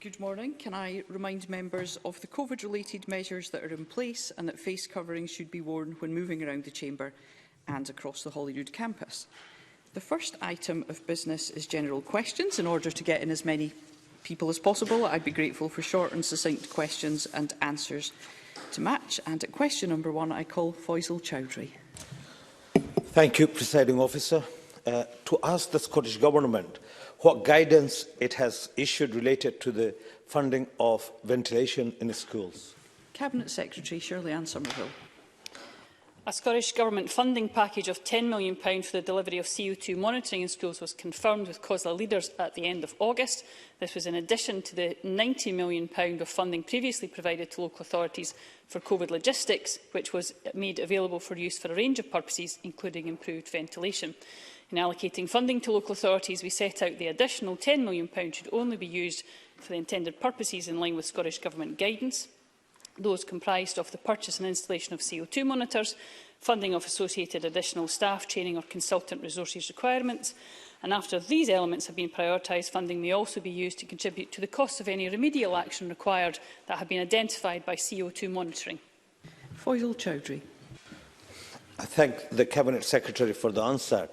Good morning. Can I remind members of the COVID-related measures that are in place and that face coverings should be worn when moving around the Chamber and across the Holyrood campus? The first item of business is general questions. In order to get in as many people as possible, I'd be grateful for short and succinct questions and answers to match. And at question number 1, I call Faisal Chowdhury. Thank you, Presiding Officer. To ask the Scottish Government what guidance it has issued related to the funding of ventilation in schools. Cabinet Secretary Shirley-Anne Somerville. A Scottish Government funding package of £10 million for the delivery of CO2 monitoring in schools was confirmed with COSLA leaders at the end of August. This was in addition to the £90 million of funding previously provided to local authorities for COVID logistics, which was made available for use for a range of purposes, including improved ventilation. In allocating funding to local authorities, we set out the additional £10 million should only be used for the intended purposes in line with Scottish Government guidance. Those comprised of the purchase and installation of CO2 monitors, funding of associated additional staff, training or consultant resources requirements. And after these elements have been prioritised, funding may also be used to contribute to the cost of any remedial action required that have been identified by CO2 monitoring. Faisal Chowdhury. I thank the Cabinet Secretary for the answer.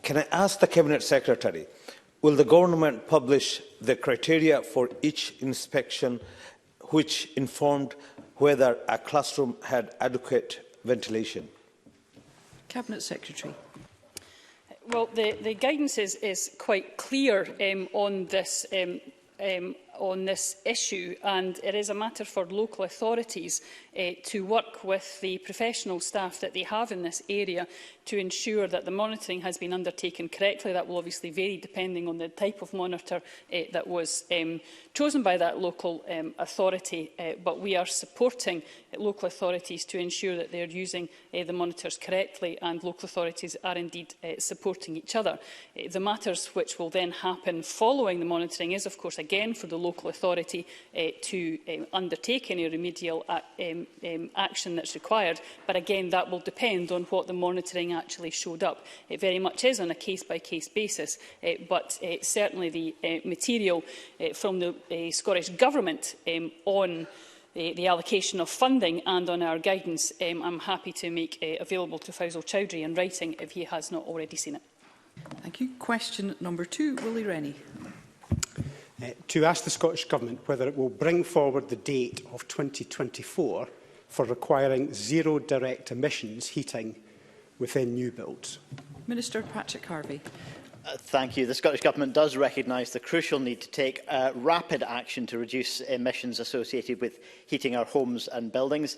Can I ask the Cabinet Secretary, will the Government publish the criteria for each inspection which informed whether a classroom had adequate ventilation? Cabinet Secretary. Well, the guidance is quite clear on this issue, and it is a matter for local authorities to work with the professional staff that they have in this area to ensure that the monitoring has been undertaken correctly. That will obviously vary depending on the type of monitor that was chosen by that local authority, but we are supporting local authorities to ensure that they are using the monitors correctly, and local authorities are indeed supporting each other. The matters which will then happen following the monitoring is, of course, again for the local authority to undertake any remedial action that's required, but again that will depend on what the monitoring actually showed up. It very much is on a case-by-case basis, but certainly the material from the Scottish Government on the allocation of funding and on our guidance, I'm happy to make available to Faisal Chowdhury in writing if he has not already seen it. Thank you. Question number 2, Willie Rennie. To ask the Scottish Government whether it will bring forward the date of 2024 for requiring zero direct emissions heating within new builds. Minister Patrick Harvey. Thank you. The Scottish Government does recognise the crucial need to take rapid action to reduce emissions associated with heating our homes and buildings.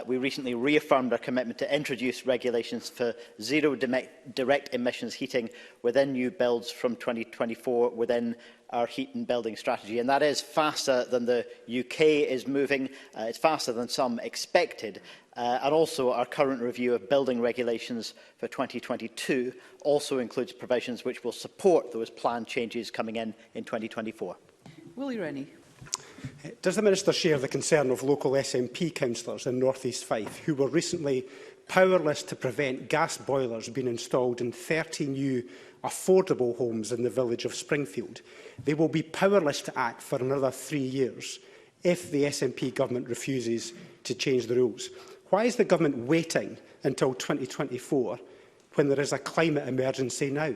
We recently reaffirmed our commitment to introduce regulations for zero direct emissions heating within new builds from 2024 within our heat and building strategy, and that is faster than the UK is moving. It's faster than some expected. And also our current review of building regulations for 2022 also includes provisions which will support those planned changes coming in 2024. Willie Rennie. Does the Minister share the concern of local SNP councillors in North East Fife who were recently powerless to prevent gas boilers being installed in 30 new affordable homes in the village of Springfield? They will be powerless to act for another 3 years if the SNP government refuses to change the rules. Why is the government waiting until 2024 when there is a climate emergency now?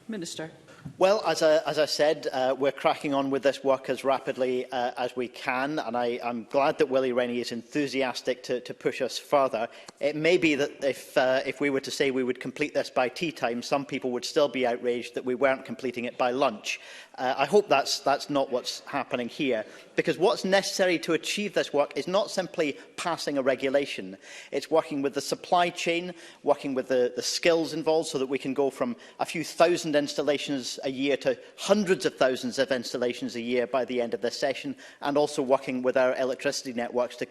Minister. Well, as I said, we're cracking on with this work as rapidly as we can, and I'm glad that Willie Rennie is enthusiastic to push us further. It may be that if we were to say we would complete this by tea time, some people would still be outraged that we weren't completing it by lunch. I hope that's not what's happening here, because what's necessary to achieve this work is not simply passing a regulation. It's working with the supply chain, working with the skills involved so that we can go from a few thousand installations a year to hundreds of thousands of installations a year by the end of this session, and also working with our electricity networks to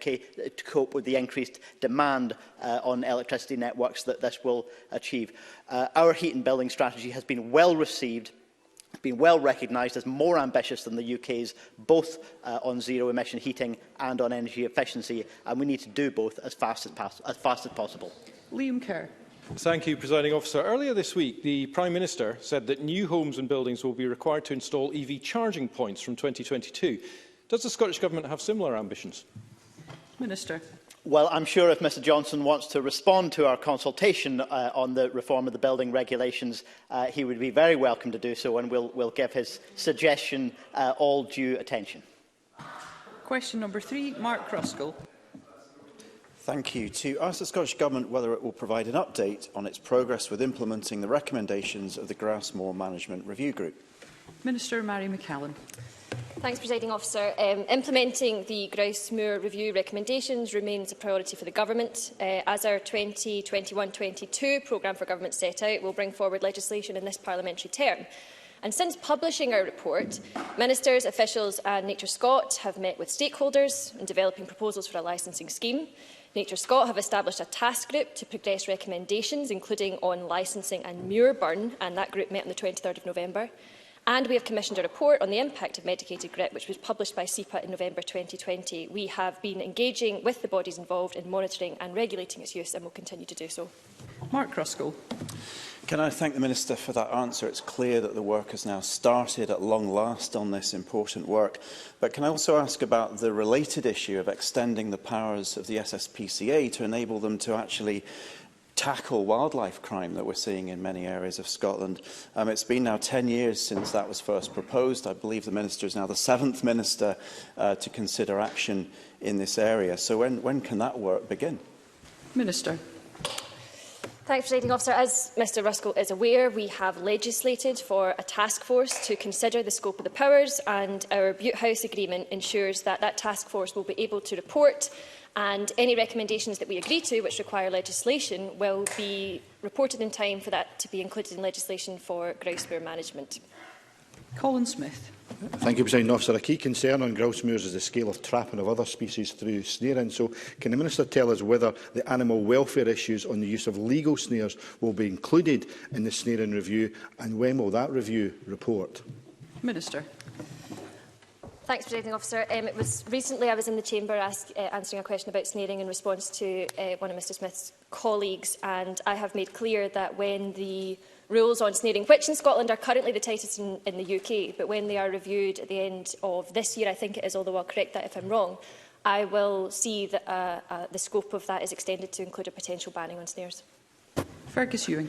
cope with the increased demand on electricity networks that this will achieve. Our heat and building strategy has been well received, been well recognised as more ambitious than the UK's, both on zero-emission heating and on energy efficiency, and we need to do both as fast as possible. Liam Kerr. Thank you, Presiding Officer. Earlier this week, the Prime Minister said that new homes and buildings will be required to install EV charging points from 2022. Does the Scottish Government have similar ambitions? Minister. Well, I'm sure if Mr Johnson wants to respond to our consultation on the reform of the building regulations, he would be very welcome to do so, and we'll give his suggestion all due attention. Question number 3, Mark Ruskell. Thank you. To ask the Scottish Government whether it will provide an update on its progress with implementing the recommendations of the Grasmore Management Review Group. Minister Mary McCallum. Thanks, Presiding Officer. Implementing the Grouse-Moore Review recommendations remains a priority for the Government. As our 2021-22 programme for Government set out, we'll bring forward legislation in this parliamentary term. And since publishing our report, ministers, officials and Nature Scot have met with stakeholders in developing proposals for a licensing scheme. Nature Scot have established a task group to progress recommendations, including on licensing and muir burn, and that group met on the 23rd of November. And we have commissioned a report on the impact of medicated grit, which was published by SEPA in November 2020. We have been engaging with the bodies involved in monitoring and regulating its use, and will continue to do so. Mark Ruskell. Can I thank the Minister for that answer? It's clear that the work has now started at long last on this important work. But can I also ask about the related issue of extending the powers of the SSPCA to enable them to actually tackle wildlife crime that we're seeing in many areas of Scotland? It's been now 10 years since that was first proposed. I believe the Minister is now the 7th Minister to consider action in this area. So when can that work begin? Minister. Thanks, Presiding Officer. As Mr Ruskell is aware, we have legislated for a task force to consider the scope of the powers, and our Butte House agreement ensures that that task force will be able to report, and any recommendations that we agree to which require legislation will be reported in time for that to be included in legislation for grouse-moor management. Colin Smith. Thank you, Presiding Officer. A key concern on grouse-moors is the scale of trapping of other species through snaring. So, can the Minister tell us whether the animal welfare issues on the use of legal snares will be included in the snaring review, and when will that review report? Minister. Thanks, Presiding Officer. It was recently I was in the Chamber answering a question about snaring in response to one of Mr Smith's colleagues, and I have made clear that when the rules on snaring, which in Scotland are currently the tightest in the UK, but when they are reviewed at the end of this year, I think it is, although I'll correct that if I'm wrong, I will see that the scope of that is extended to include a potential banning on snares. Fergus Ewing.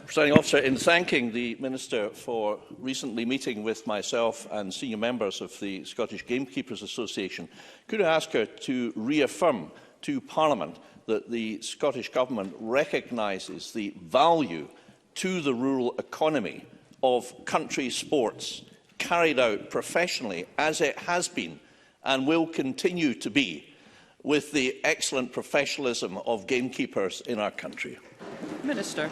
Presiding Officer, in thanking the Minister for recently meeting with myself and senior members of the Scottish Gamekeepers Association, could I ask her to reaffirm to Parliament that the Scottish Government recognises the value to the rural economy of country sports carried out professionally, as it has been and will continue to be, with the excellent professionalism of gamekeepers in our country? Minister.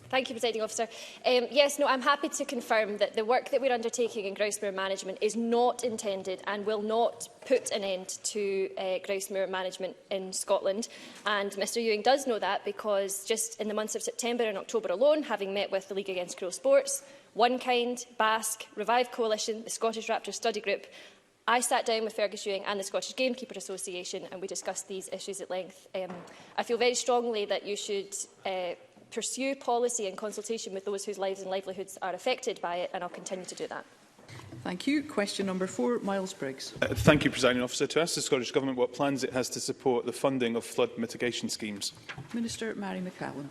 Thank you, Presiding Officer. Yes, I'm happy to confirm that the work that we're undertaking in grouse-moor management is not intended and will not put an end to grouse-moor management in Scotland. And Mr Ewing does know that because just in the months of September and October alone, having met with the League Against Cruel Sports, One Kind, Basque, Revive Coalition, the Scottish Raptor Study Group, I sat down with Fergus Ewing and the Scottish Gamekeeper Association and we discussed these issues at length. I feel very strongly that you should pursue policy in consultation with those whose lives and livelihoods are affected by it, and I'll continue to do that. Thank you. Question number 4, Miles Briggs. Thank you, Presiding Officer. To ask the Scottish Government what plans it has to support the funding of flood mitigation schemes. Minister Mary McCallum.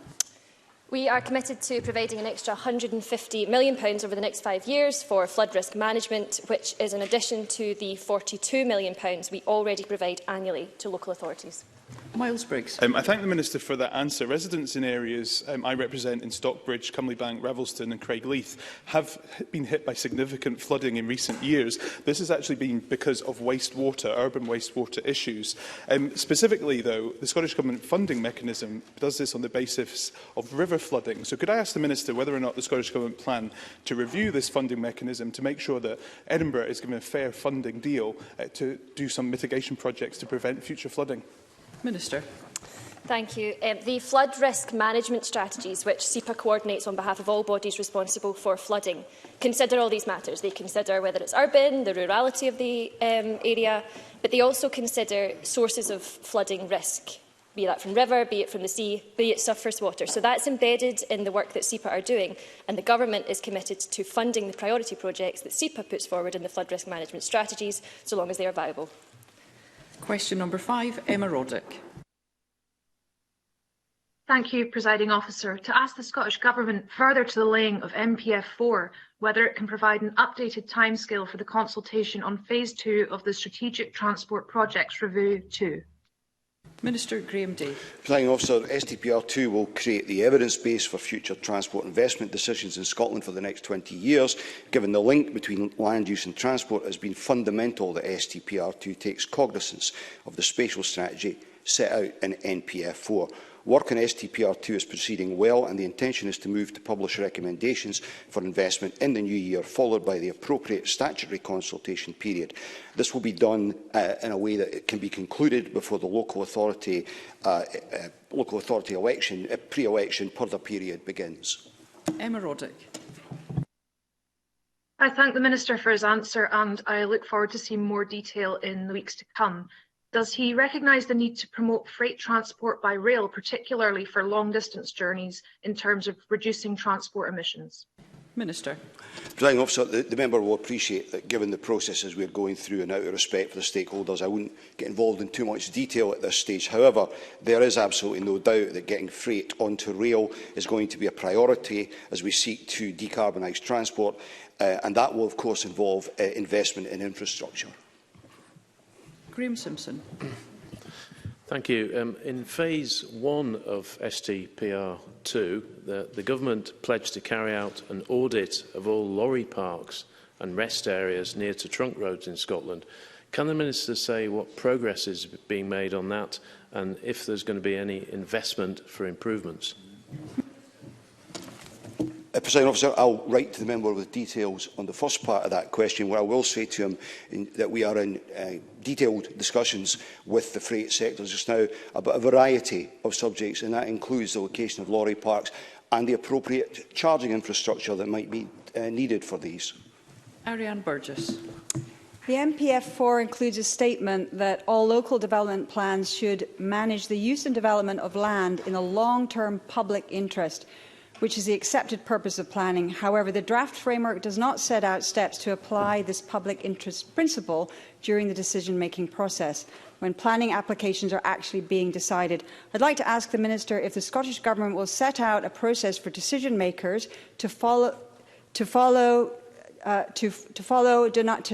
We are committed to providing an extra £150 million over the next 5 years for flood risk management, which is in addition to the £42 million we already provide annually to local authorities. Miles Briggs. I thank the Minister for that answer. Residents in areas I represent in Stockbridge, Cumleybank, Revelston and Craigleith have been hit by significant flooding in recent years. This has actually been because of wastewater, urban wastewater issues. Specifically, though, the Scottish Government funding mechanism does this on the basis of river flooding. So could I ask the Minister whether or not the Scottish Government plan to review this funding mechanism to make sure that Edinburgh is given a fair funding deal to do some mitigation projects to prevent future flooding? Minister. Thank you. The flood risk management strategies, which SEPA coordinates on behalf of all bodies responsible for flooding, consider all these matters. They consider whether it's urban, the rurality of the area, but they also consider sources of flooding risk, be that from river, be it from the sea, be it surface water. So that's embedded in the work that SEPA are doing, and the Government is committed to funding the priority projects that SEPA puts forward in the flood risk management strategies, so long as they are viable. Question number 5, Emma Roddick. Thank you, Presiding Officer. To ask the Scottish Government, further to the laying of MPF4, whether it can provide an updated timescale for the consultation on Phase 2 of the Strategic Transport Projects Review 2. Minister Graham Day. Presiding Officer, STPR2 will create the evidence base for future transport investment decisions in Scotland for the next 20 years. Given the link between land use and transport has been fundamental that STPR2 takes cognizance of the spatial strategy set out in NPF4. Work on STPR2 is proceeding well, and the intention is to move to publish recommendations for investment in the new year, followed by the appropriate statutory consultation period. This will be done in a way that it can be concluded before the local authority election, pre-election purther period begins. Emma Roddick. I thank the Minister for his answer, and I look forward to seeing more detail in the weeks to come. Does he recognise the need to promote freight transport by rail, particularly for long-distance journeys, in terms of reducing transport emissions? Minister. Presiding Officer, the member will appreciate that given the processes we are going through and out of respect for the stakeholders, I wouldn't get involved in too much detail at this stage. However, there is absolutely no doubt that getting freight onto rail is going to be a priority as we seek to decarbonise transport, and that will of course involve investment in infrastructure. Graham Simpson. Thank you. In Phase 1 of STPR2, the Government pledged to carry out an audit of all lorry parks and rest areas near to trunk roads in Scotland. Can the Minister say what progress is being made on that and if there's going to be any investment for improvements? Presiding Officer, I'll write to the member with details on the first part of that question. What I will say to him that we are in detailed discussions with the freight sector just now about a variety of subjects, and that includes the location of lorry parks and the appropriate charging infrastructure that might be needed for these. Ariane Burgess. The MPF4 includes a statement that all local development plans should manage the use and development of land in a long-term public interest, which is the accepted purpose of planning. However, the draft framework does not set out steps to apply this public interest principle during the decision-making process, when planning applications are actually being decided. I'd like to ask the Minister if the Scottish Government will set out a process for decision-makers to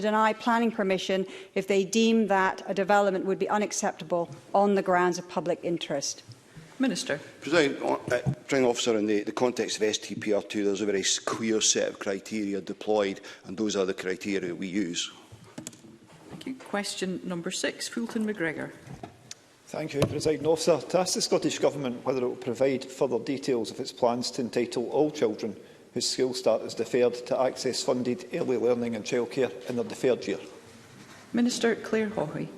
deny planning permission if they deem that a development would be unacceptable on the grounds of public interest. Minister. Presiding Officer, in the context of STPR2, there's a very clear set of criteria deployed, and those are the criteria we use. Thank you. Question number 6, Fulton McGregor. Thank you, Presiding Officer. To ask the Scottish Government whether it will provide further details of its plans to entitle all children whose school start is deferred to access funded early learning and childcare in their deferred year. Minister Claire Hawley.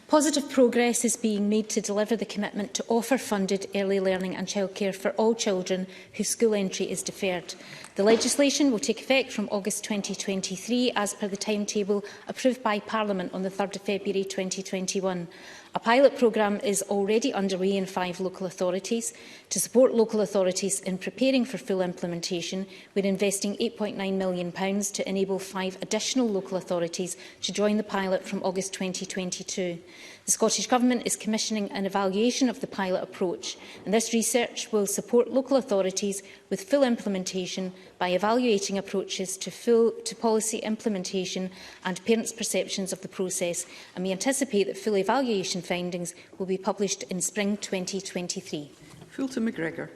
Positive progress is being made to deliver the commitment to offer funded early learning and childcare for all children whose school entry is deferred. The legislation will take effect from August 2023 as per the timetable approved by Parliament on the 3rd of February 2021. A pilot programme is already underway in 5 local authorities. To support local authorities in preparing for full implementation, we are investing £8.9 million to enable 5 additional local authorities to join the pilot from August 2022. The Scottish Government is commissioning an evaluation of the pilot approach, and this research will support local authorities with full implementation by evaluating approaches to policy implementation and parents' perceptions of the process, and we anticipate that full evaluation findings will be published in spring 2023. Fulton McGregor.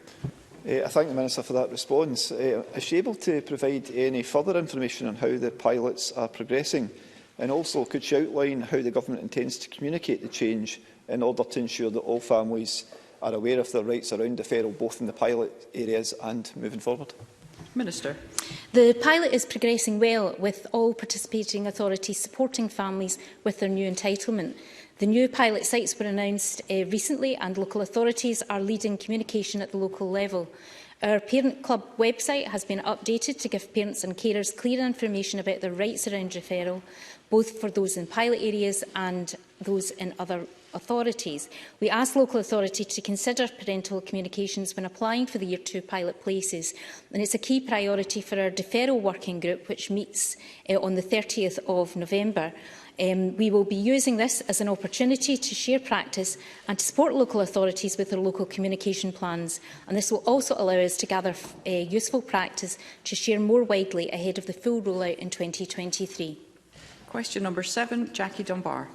I thank the Minister for that response. Is she able to provide any further information on how the pilots are progressing? And also, could she outline how the Government intends to communicate the change in order to ensure that all families are aware of their rights around deferral, both in the pilot areas and moving forward? Minister. The pilot is progressing well, with all participating authorities supporting families with their new entitlement. The new pilot sites were announced recently, and local authorities are leading communication at the local level. Our Parent Club website has been updated to give parents and carers clear information about their rights around referral, both for those in pilot areas and those in other authorities. We ask local authority to consider parental communications when applying for the Year 2 pilot places, and it's a key priority for our deferral working group, which meets on the 30th of November. We will be using this as an opportunity to share practice and to support local authorities with their local communication plans, and this will also allow us to gather useful practice to share more widely ahead of the full rollout in 2023. Question number 7, Jackie Dunbar.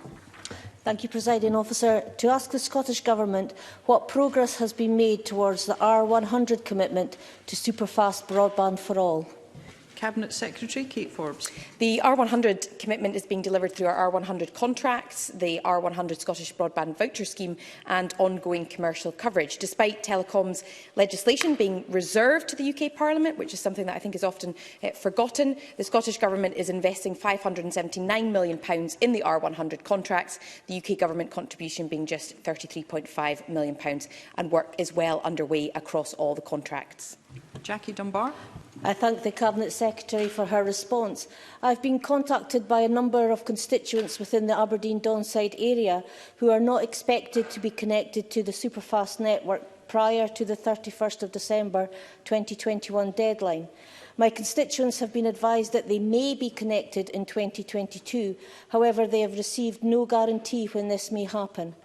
Thank you, Presiding Officer. To ask the Scottish Government what progress has been made towards the R100 commitment to superfast broadband for all. Cabinet Secretary Kate Forbes. The R100 commitment is being delivered through our R100 contracts, the R100 Scottish Broadband Voucher Scheme and ongoing commercial coverage. Despite telecoms legislation being reserved to the UK Parliament, which is something that I think is often forgotten, the Scottish Government is investing £579 million in the R100 contracts, the UK Government contribution being just £33.5 million, and work is well underway across all the contracts. Jackie Dunbar. I thank the Cabinet Secretary for her response. I have been contacted by a number of constituents within the Aberdeen-Donside area who are not expected to be connected to the superfast network prior to the 31st of December 2021 deadline. My constituents have been advised that they may be connected in 2022. However, they have received no guarantee when this may happen.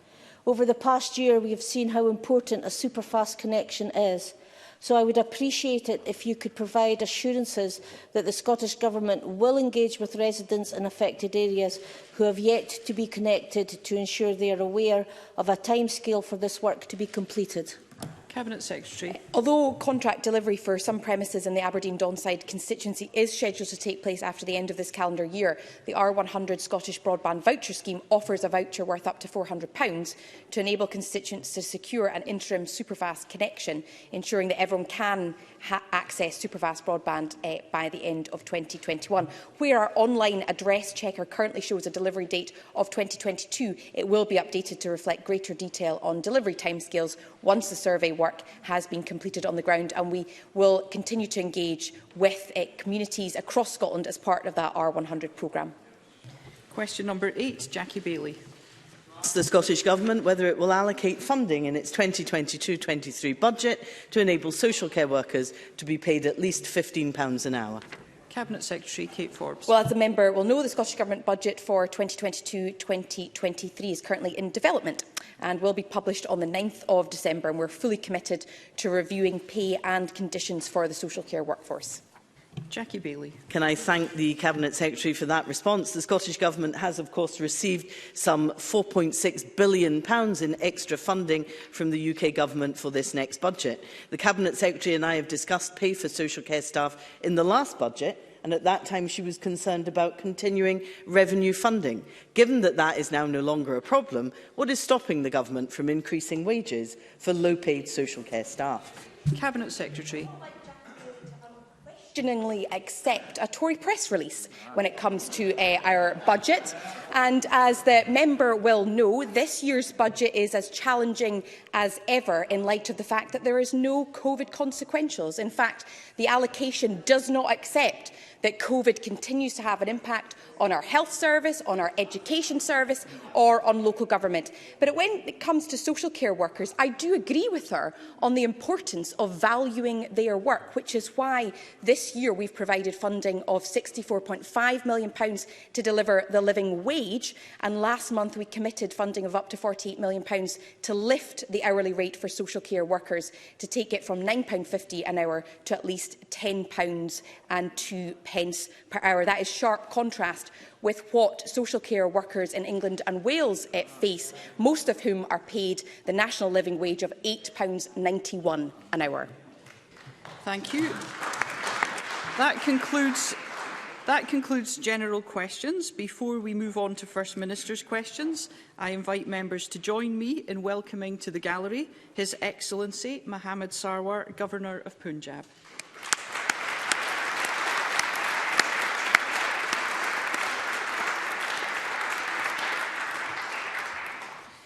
Over the past year, we have seen how important a superfast connection is. So I would appreciate it if you could provide assurances that the Scottish Government will engage with residents in affected areas who have yet to be connected to ensure they are aware of a timescale for this work to be completed. Cabinet Secretary. Although contract delivery for some premises in the Aberdeen-Donside constituency is scheduled to take place after the end of this calendar year, the R100 Scottish Broadband Voucher Scheme offers a voucher worth up to £400 to enable constituents to secure an interim superfast connection, ensuring that everyone can access superfast broadband by the end of 2021. Where our online address checker currently shows a delivery date of 2022, it will be updated to reflect greater detail on delivery timescales once the survey work has been completed on the ground, and we will continue to engage with communities across Scotland as part of that R100 programme. Question number 8, Jackie Bailey. The Scottish Government whether it will allocate funding in its 2022-23 budget to enable social care workers to be paid at least £15 an hour. Cabinet Secretary Kate Forbes. Well, as the member will know, the Scottish Government budget for 2022-2023 is currently in development and will be published on the 9th of December, and we're fully committed to reviewing pay and conditions for the social care workforce. Jackie Bailey. Can I thank the Cabinet Secretary for that response? The Scottish Government has, of course, received some £4.6 billion in extra funding from the UK Government for this next budget. The Cabinet Secretary and I have discussed pay for social care staff in the last budget, and at that time she was concerned about continuing revenue funding. Given that that is now no longer a problem, what is stopping the Government from increasing wages for low-paid social care staff? Cabinet Secretary. Accept a Tory press release when it comes to our budget. And as the member will know, this year's budget is as challenging as ever in light of the fact that there is no COVID consequentials. In fact, the allocation does not accept that COVID continues to have an impact on our health service, on our education service or on local government. But when it comes to social care workers, I do agree with her on the importance of valuing their work, which is why this year we've provided funding of £64.5 million to deliver the living wage, and last month we committed funding of up to £48 million to lift the hourly rate for social care workers, to take it from £9.50 an hour to at least £10.02 per hour. That is sharp contrast with what social care workers in England and Wales face, most of whom are paid the national living wage of £8.91 an hour. Thank you. That concludes general questions. Before we move on to First Minister's questions, I invite members to join me in welcoming to the gallery His Excellency Mohammed Sarwar, Governor of Punjab.